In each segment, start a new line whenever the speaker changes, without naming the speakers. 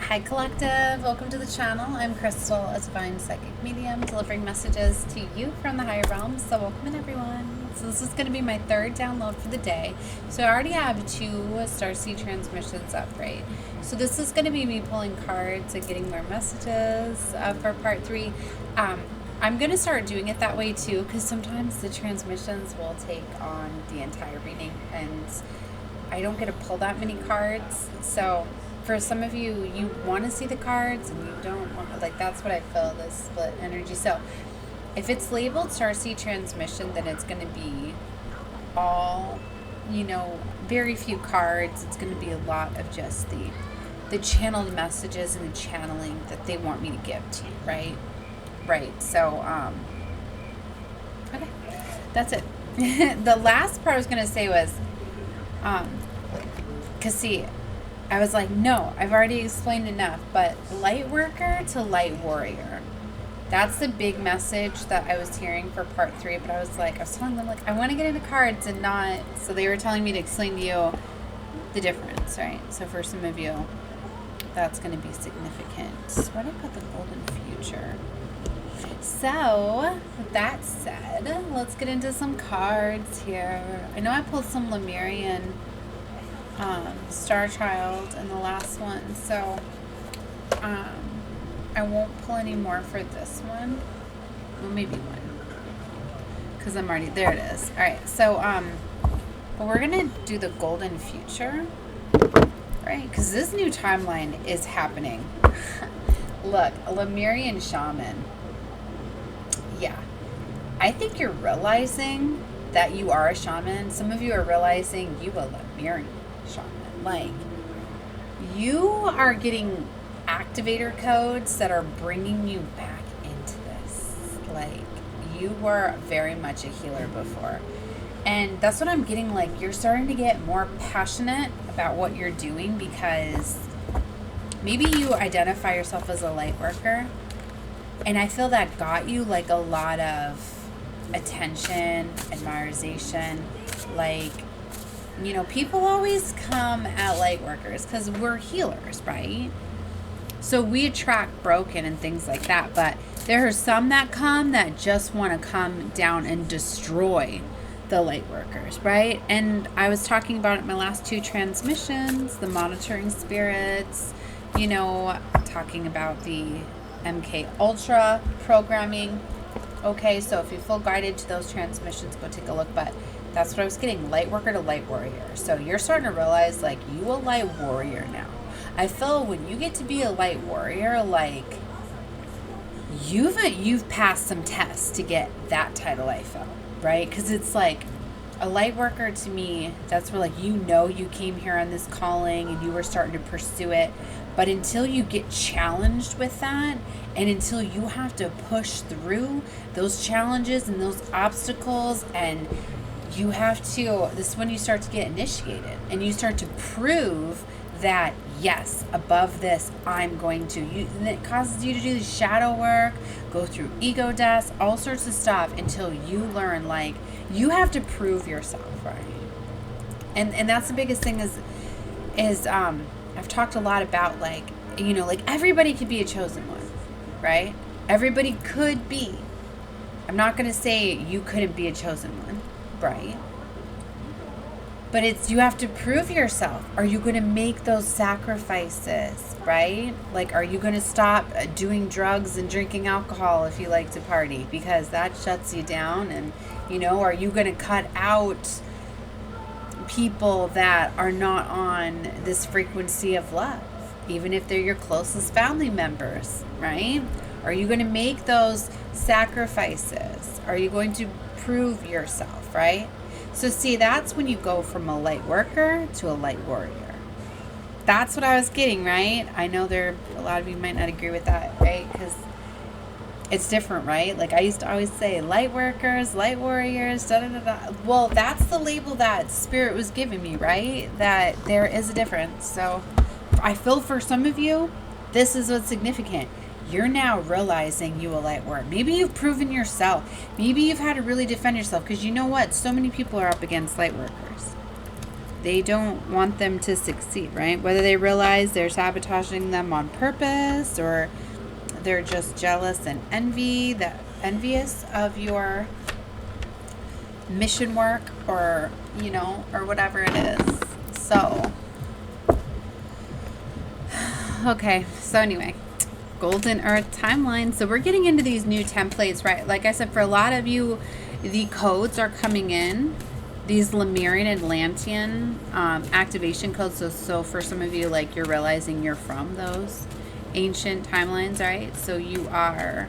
Hi Collective, welcome to the channel. I'm Crystal, a divine psychic medium, delivering messages to you from the higher realms. So welcome in everyone. So this is going to be my third download for the day. So I already have 2 Starseed transmissions up, right? So this is going to be me pulling cards and getting more messages for part 3. I'm going to start doing it that way too, because sometimes the transmissions will take on the entire reading and I don't get to pull that many cards. So for some of you, you want to see the cards and you don't want, like, that's what I feel, this split energy. So if it's labeled Starseed transmission, then it's going to be all, very few cards. It's going to be a lot of just the channeled messages and the channeling that they want me to give to you, right? Right. So, okay, that's it. The last part I was going to say was, because see, I was like, no, I've already explained enough, but Lightworker to Lightwarrior. That's the big message that I was hearing for part 3, but I was telling them, I want to get into cards and not, so they were telling me to explain to you the difference, right? So for some of you, that's going to be significant. What about the golden future? So, with that said, let's get into some cards here. I know I pulled some Lemurian Star Child in the last one, so I won't pull any more for this one. Well, maybe one, because I'm already there. It is. All right, so but we're gonna do the golden future, right? Because this new timeline is happening. Look, a Lemurian shaman. Yeah, I think you're realizing that you are a shaman. Some of you are realizing you a Lemurian shaman. You are getting activator codes that are bringing you back into this. You were very much a healer before, and that's what I'm getting. You're starting to get more passionate about what you're doing, because maybe you identify yourself as a light worker, and I feel that got you a lot of attention, admiration. People always come at light workers because we're healers, right? So we attract broken and things like that. But there are some that come that just want to come down and destroy the light workers, right? And I was talking about it in my last 2 transmissions, the monitoring spirits, talking about the MK Ultra programming. Okay, so if you feel guided to those transmissions, go take a look. But that's what I was getting, Lightworker to Lightwarrior. So you're starting to realize, you a light warrior now. I feel when you get to be a light warrior, you've passed some tests to get that title, I feel, right? Because it's a light worker to me, that's where you came here on this calling and you were starting to pursue it. But until you get challenged with that, and until you have to push through those challenges and those obstacles, and you have to, this is when you start to get initiated and you start to prove that, yes, above this, I'm going to. And it causes you to do the shadow work, go through ego deaths, all sorts of stuff, until you learn, you have to prove yourself, right? And that's the biggest thing is I've talked a lot about, everybody could be a chosen one, right? Everybody could be. I'm not going to say you couldn't be a chosen one, right? But you have to prove yourself. Are you going to make those sacrifices, right? Are you going to stop doing drugs and drinking alcohol if you like to party? Because that shuts you down. And, are you going to cut out people that are not on this frequency of love, even if they're your closest family members, right? Are you going to make those sacrifices? Are you going to prove yourself, right? So see, that's when you go from a light worker to a light warrior. That's what I was getting, right? I know a lot of you might not agree with that, right? Because it's different, right? I used to always say light workers, light warriors, da da da da. Well, that's the label that Spirit was giving me, right? That there is a difference. So I feel for some of you, this is what's significant. You're now realizing you a light worker. Maybe you've proven yourself. Maybe you've had to really defend yourself, because you know what? So many people are up against light workers. they don't want them to succeed, right? Whether they realize they're sabotaging them on purpose, or they're just jealous and envious of your mission work, or, you know, or whatever it is. So, okay. So anyway, Golden Earth timeline. So we're getting into these new templates, right? Like I said, for a lot of you, the codes are coming in. These Lemurian and Atlantean activation codes. So for some of you, like, you're realizing you're from those ancient timelines, right? So you are,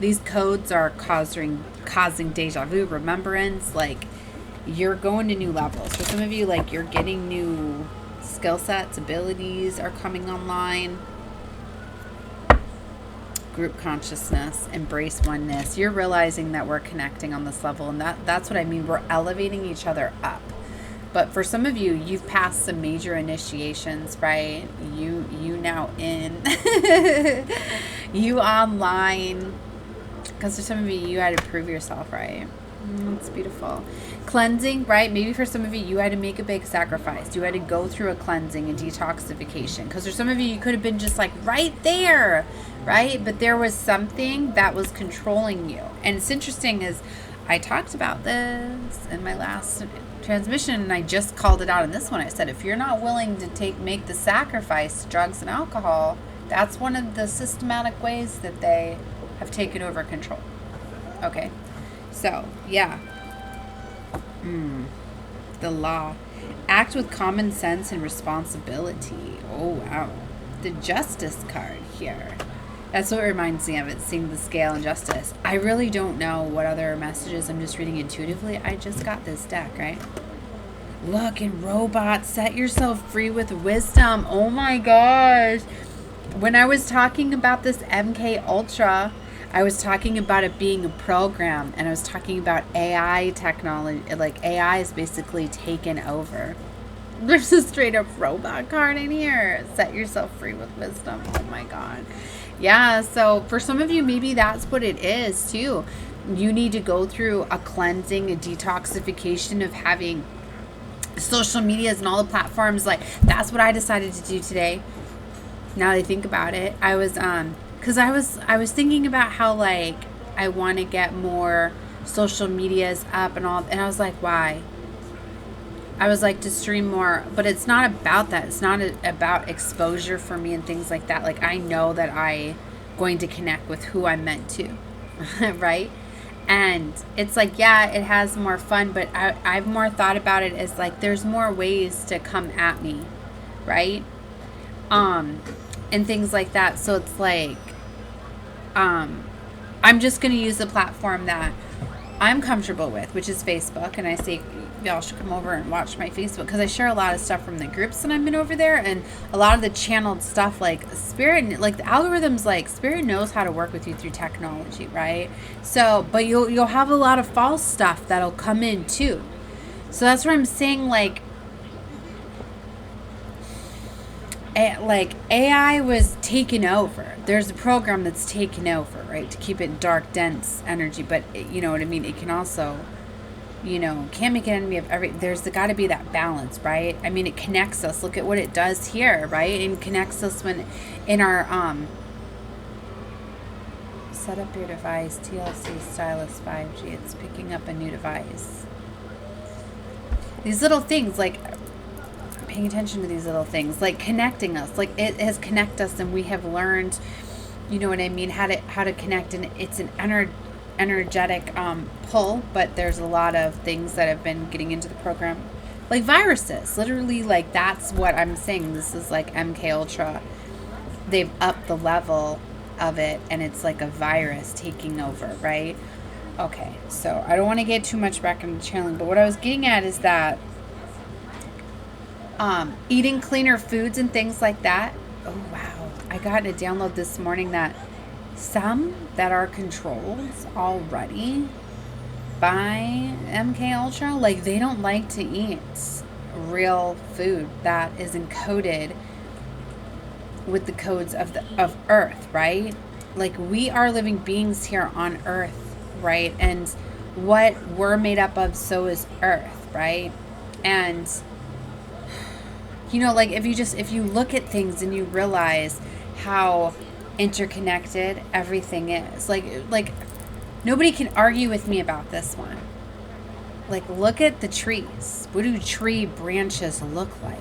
these codes are causing deja vu, remembrance. Like, you're going to new levels. For some of you, like, you're getting new skill sets, abilities are coming online. Group consciousness, embrace oneness. You're realizing that we're connecting on this level, and that's what I mean. We're elevating each other up. But for some of you, you've passed some major initiations, right? You now in, you online. Because for some of you, you had to prove yourself, right? It's beautiful. Cleansing, right? Maybe for some of you, you had to make a big sacrifice. You had to go through a cleansing and detoxification. Because for some of you, you could have been just like right there, right? But there was something that was controlling you. And it's interesting is I talked about this in my last transmission, and I just called it out in this one. I said, if you're not willing to make the sacrifice, drugs and alcohol, that's one of the systematic ways that they have taken over control. Okay. So, yeah. The law. Act with common sense and responsibility. Oh, wow. The justice card here. That's what reminds me of it, seeing the scale and justice. I really don't know what other messages. I'm just reading intuitively. I just got this deck, right? Look, and robot, set yourself free with wisdom. Oh my gosh. When I was talking about this MK Ultra, I was talking about it being a program, and I was talking about AI technology. Like, AI is basically taken over. There's a straight up robot card in here. Set yourself free with wisdom. Oh my God. Yeah, so for some of you, maybe that's what it is too. You need to go through a cleansing, a detoxification of having social medias and all the platforms. Like, that's what I decided to do today. Now that I think about it, I was because I was thinking about how, like, I want to get more social medias up and all, and I was like, why? I was like, to stream more, but it's not about that. It's not about exposure for me and things like that. Like, I know that I'm going to connect with who I'm meant to, right? And it's like, yeah, it has more fun, but I've more thought about it as like, there's more ways to come at me, right? And things like that. So it's like, I'm just going to use the platform that I'm comfortable with, which is Facebook. And I say, y'all should come over and watch my Facebook, because I share a lot of stuff from the groups that I've been over there, and a lot of the channeled stuff, like Spirit, like the algorithms, like Spirit knows how to work with you through technology, right? So, but you'll have a lot of false stuff that'll come in too. So that's where I'm saying, like AI was taken over. There's a program that's taken over, right, to keep it dark, dense energy. But you know what I mean? It can also, you know, can't make an enemy of every. There's got to be that balance, right? I mean, it connects us. Look at what it does here, right? It connects us when in our set up your device, TLC Stylus 5G. It's picking up a new device. These little things, like, paying attention to these little things, like connecting us, like it has connected us, and we have learned, you know what I mean, how to connect, and it's an energetic pull. But there's a lot of things that have been getting into the program, like viruses, literally. Like, that's what I'm saying. This is like MK Ultra. They've upped the level of it, and it's like a virus taking over, right? Okay, so I don't want to get too much back into channeling, but what I was getting at is that eating cleaner foods and things like that. Oh wow, I got a download this morning that some that are controlled already by MK Ultra, like, they don't like to eat real food that is encoded with the codes of Earth, right? Like, we are living beings here on Earth, right? And what we're made up of, so is Earth, right? And You know, like if you look at things and you realize how interconnected everything is. Like nobody can argue with me about this one. Like, look at the trees. What do tree branches look like?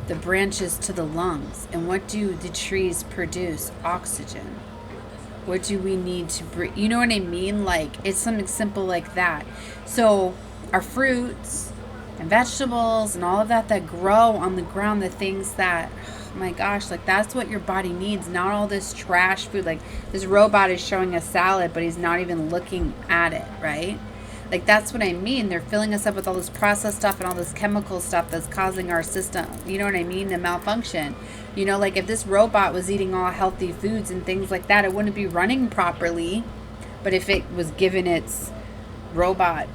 The branches to the lungs. And what do the trees produce? Oxygen. What do we need to breathe? You know what I mean? Like, it's something simple like that. So our fruits and vegetables and all of that grow on the ground, the things that, oh my gosh, like that's what your body needs, not all this trash food. Like this robot is showing a salad, but he's not even looking at it, right? Like that's what I mean. They're filling us up with all this processed stuff and all this chemical stuff that's causing our system, you know what I mean, to malfunction. You know, like if this robot was eating all healthy foods and things like that, it wouldn't be running properly. But if it was given its robot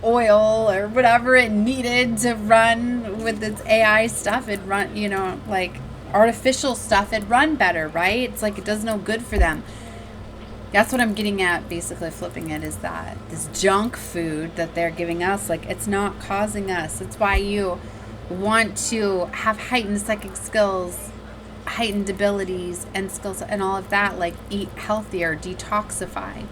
oil or whatever it needed to run with its AI stuff, it'd run, you know, like artificial stuff, it'd run better, right? It's like it does no good for them. That's what I'm getting at, basically flipping it, is that this junk food that they're giving us, like it's not causing us. That's why you want to have heightened psychic skills, heightened abilities and skills and all of that, like eat healthier, detoxify.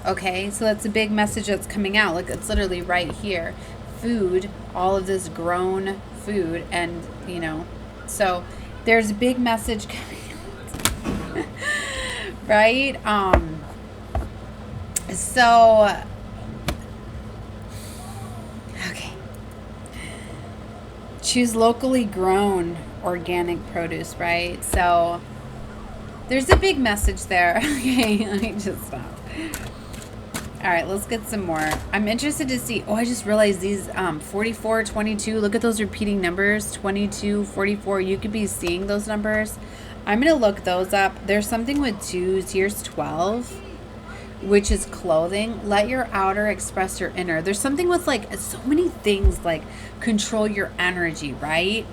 Okay, so that's a big message that's coming out. Like it's literally right here. Food, all of this grown food, and you know, so there's a big message coming out. Right? So okay. Choose locally grown organic produce, right? So there's a big message there. Okay, let me just stop. All right, let's get some more. I'm interested to see. Oh, I just realized these 44, 22. Look at those repeating numbers. 22, 44. You could be seeing those numbers. I'm going to look those up. There's something with 2s. Here's 12, which is clothing. Let your outer express your inner. There's something with like so many things like control your energy, right?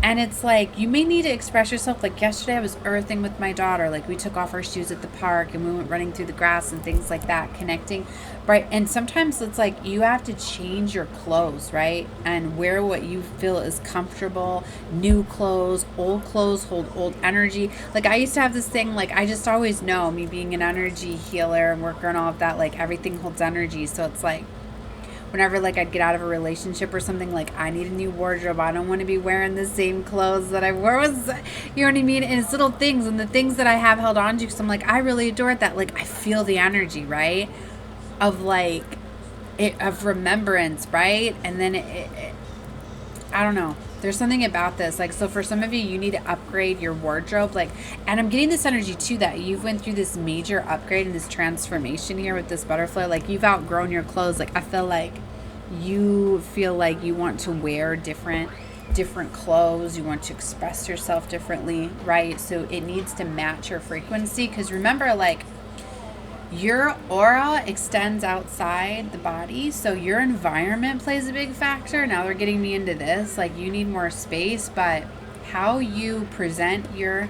And it's like you may need to express yourself. Like yesterday I was earthing with my daughter. Like we took off our shoes at the park and we went running through the grass and things like that, connecting, right? And sometimes it's like you have to change your clothes, right? And wear what you feel is comfortable. New clothes, old clothes hold old energy. Like I used to have this thing, like I just always know, me being an energy healer and worker and all of that, like everything holds energy. So it's like whenever like I'd get out of a relationship or something, like I need a new wardrobe. I don't want to be wearing the same clothes that I wore. You know what I mean? And it's little things, and the things that I have held on to, because I'm like, I really adore that. Like I feel the energy, right? Of like it, of remembrance, right? And then I don't know. There's something about this. Like, so for some of you, you need to upgrade your wardrobe. Like, and I'm getting this energy too, that you've went through this major upgrade and this transformation here with this butterfly. Like you've outgrown your clothes. Like I feel like you feel like you want to wear different clothes. You want to express yourself differently, right? So it needs to match your frequency. Because remember, like, your aura extends outside the body, so your environment plays a big factor. Now they're getting me into this, like you need more space, but how you present your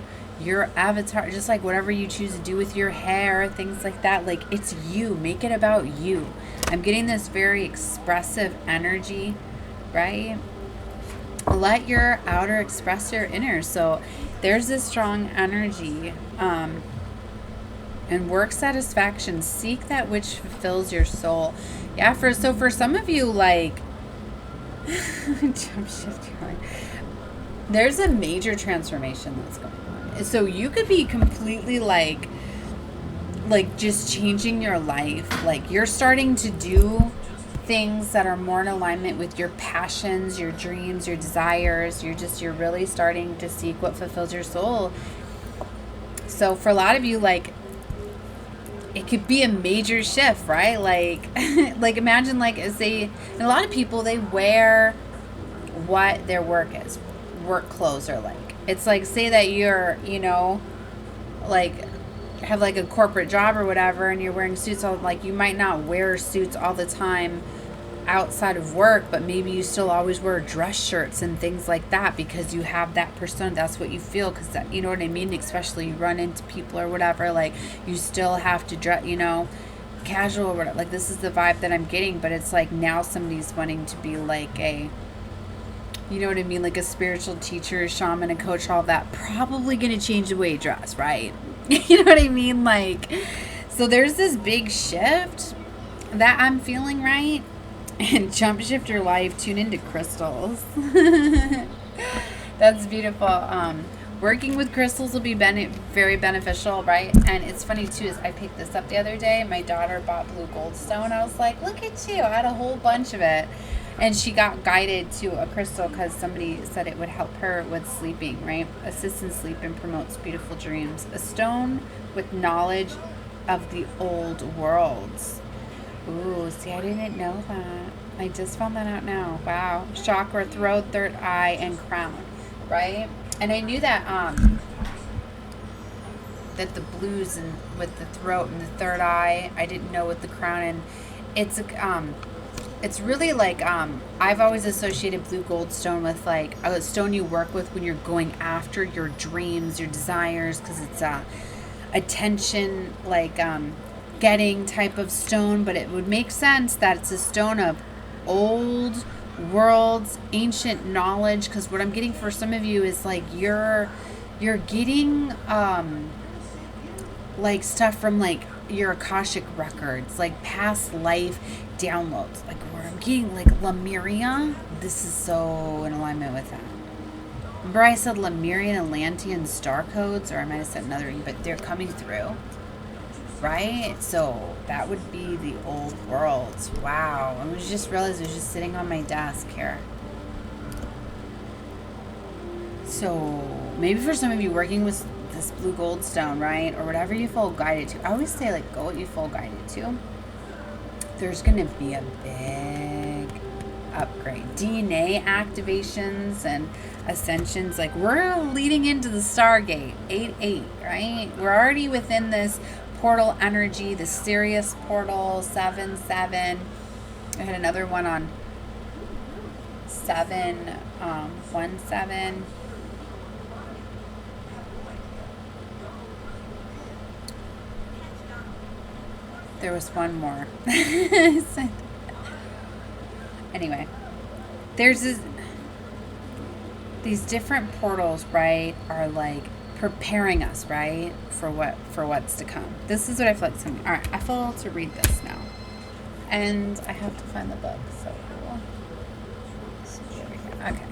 avatar, just like whatever you choose to do with your hair, things like that, like it's you. Make it about you. I'm getting this very expressive energy, right? Let your outer express your inner. So there's this strong energy. And work satisfaction, seek that which fulfills your soul. Yeah, for some of you, like jump shift, there's a major transformation that's going on. So you could be completely like just changing your life. Like you're starting to do things that are more in alignment with your passions, your dreams, your desires. You're really starting to seek what fulfills your soul. So for a lot of you, like, it could be a major shift, right? Like, like imagine, like, and a lot of people, they wear what their work clothes are like. It's like, say that you're, you know, like, have like a corporate job or whatever, and you're wearing suits all, like, you might not wear suits all the time outside of work, but maybe you still always wear dress shirts and things like that because you have that persona. That's what you feel, because that, you know what I mean? Especially you run into people or whatever, like you still have to dress, you know, casual or whatever. Like this is the vibe that I'm getting, but it's like now somebody's wanting to be like a You know what I mean? Like a spiritual teacher, shaman, a coach, all of that. Probably going to change the way you dress, right? You know what I mean? Like, so there's this big shift that I'm feeling, right? And jump shift your life, tune into crystals. That's beautiful. Working with crystals will be very beneficial, right? And it's funny too, is I picked this up the other day. My daughter bought blue goldstone. I was like, look at you. I had a whole bunch of it. And she got guided to a crystal because somebody said it would help her with sleeping, right? Assists in sleep and promotes beautiful dreams. A stone with knowledge of the old worlds. Ooh, see, I didn't know that. I just found that out now. Wow. Chakra, throat, third eye, and crown, right? And I knew that that the blues and with the throat and the third eye, I didn't know with the crown, and it's really like I've always associated blue goldstone with like a stone you work with when you're going after your dreams, your desires, because it's attention, like getting type of stone. But it would make sense that it's a stone of old worlds, ancient knowledge, because what I'm getting for some of you is like you're getting like stuff from like your Akashic records, like past life downloads, like where I'm getting like Lemuria. This is so in alignment with that. Remember I said Lemurian, Atlantean star codes, or I might have said another, but they're coming through, right? So that would be the old worlds. Wow. I was just realized it was just sitting on my desk here. So maybe for some of you working with this blue goldstone, right, or whatever you feel guided to, I always say like go what you feel guided to. There's gonna be a big upgrade, DNA activations and ascensions. Like we're leading into the Stargate 8-8, right? We're already within this portal energy, the Sirius portal 7-7. I had another one on 7-1-7. There was one more. Anyway, there's these different portals, right, are like preparing us, right, for what's to come. This is what I feel like saying. All right, I feel to read this now, and I have to find the book. So cool. Okay,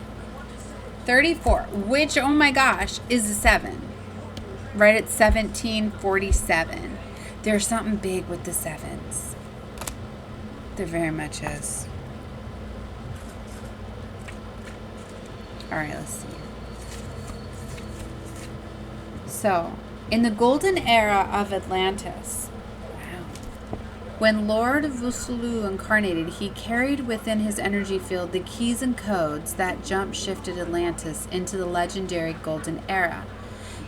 34, which oh my gosh is a 7, right? It's 1747. There's something big with the 7s. There very much is. All right, let's see. So, in the golden era of Atlantis, wow, when Lord Vusulu incarnated, he carried within his energy field the keys and codes that jump-shifted Atlantis into the legendary golden era.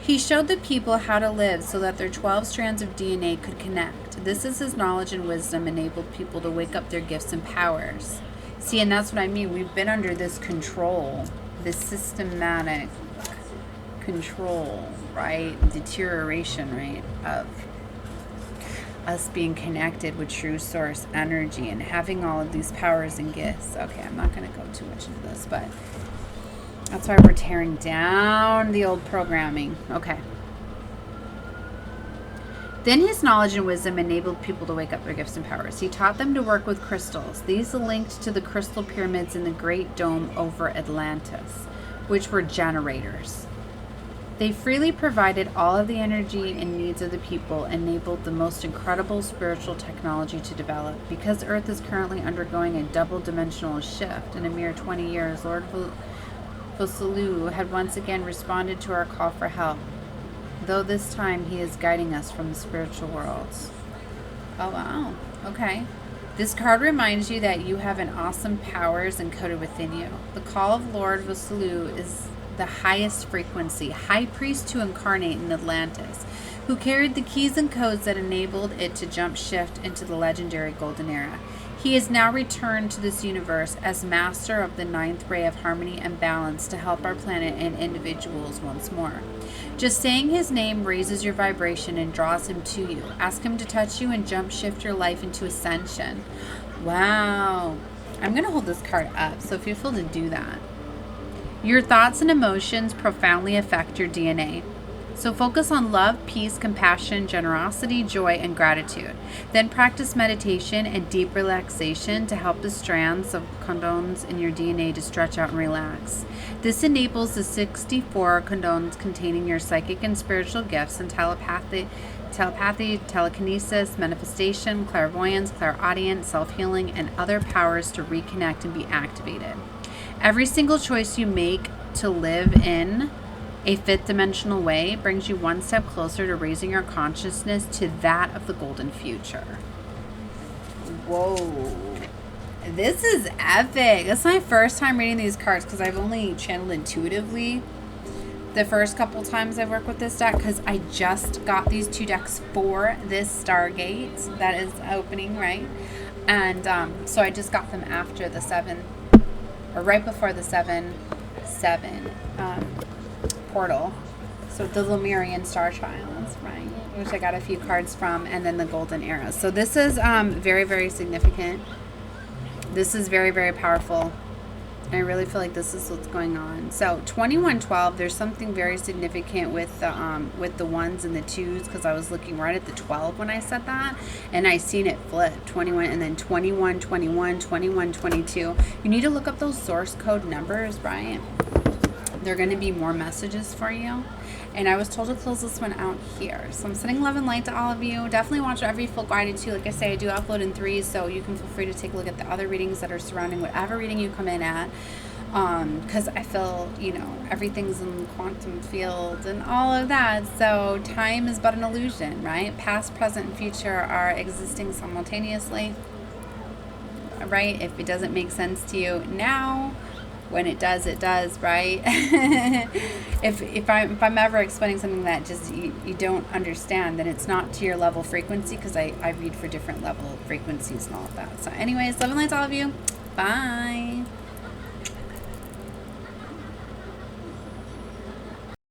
He showed the people how to live so that their 12 strands of DNA could connect. This is his knowledge and wisdom enabled people to wake up their gifts and powers. See, and that's what I mean. We've been under this control, this systematic control, right? Deterioration, right, of us being connected with true source energy and having all of these powers and gifts. Okay, I'm not going to go too much into this, but that's why we're tearing down the old programming. Okay. Then his knowledge and wisdom enabled people to wake up their gifts and powers. He taught them to work with crystals. These linked to the crystal pyramids in the Great Dome over Atlantis, which were generators. They freely provided all of the energy and needs of the people, enabled the most incredible spiritual technology to develop. Because Earth is currently undergoing a double-dimensional shift, in a mere 20 years, Lord Vusulu had once again responded to our call for help, though this time he is guiding us from the spiritual worlds. Oh wow, okay. This card reminds you that you have an awesome powers encoded within you. The call of Lord Vusulu is the highest frequency, high priest to incarnate in Atlantis, who carried the keys and codes that enabled it to jump shift into the legendary golden era. He is now returned to this universe as master of the 9th ray of harmony and balance to help our planet and individuals once more. Just saying his name raises your vibration and draws him to you. Ask him to touch you and jump shift your life into ascension. Wow. I'm going to hold this card up, so feel free to do that. Your thoughts and emotions profoundly affect your DNA. So focus on love, peace, compassion, generosity, joy, and gratitude. Then practice meditation and deep relaxation to help the strands of chosenones in your DNA to stretch out and relax. This enables the 64 chosenones containing your psychic and spiritual gifts and telepathy, telekinesis, manifestation, clairvoyance, clairaudience, self-healing, and other powers to reconnect and be activated. Every single choice you make to live in a fifth dimensional way brings you one step closer to raising your consciousness to that of the golden future. Whoa. This is epic. This is my first time reading these cards because I've only channeled intuitively the first couple times I've worked with this deck, because I just got these 2 decks for this Stargate that is opening, right? And so I just got them after the 7, or right before the 7 portal. So the Lemurian Star Trials, right? Which I got a few cards from, and then the Golden Era. So this is very, very significant. This is very, very powerful. I really feel like this is what's going on. So 2112, there's something very significant with the 1s and the 2s, because I was looking right at the 12 when I said that, and I seen it flip 21 and then 21 21 21 22. You need to look up those source code numbers, right? They're going to be more messages for you. And I was told to close this one out here. So I'm sending love and light to all of you. Definitely watch every full guided too. Like I say, I do upload in 3s, so you can feel free to take a look at the other readings that are surrounding whatever reading you come in at. Because I feel, everything's in the quantum field and all of that. So time is but an illusion, right? Past, present, and future are existing simultaneously, right? If it doesn't make sense to you now, when it does, right? if I'm ever explaining something that just you don't understand, then it's not to your level frequency, because I read for different level frequencies and all of that. So anyways, love and light to all of you. Bye.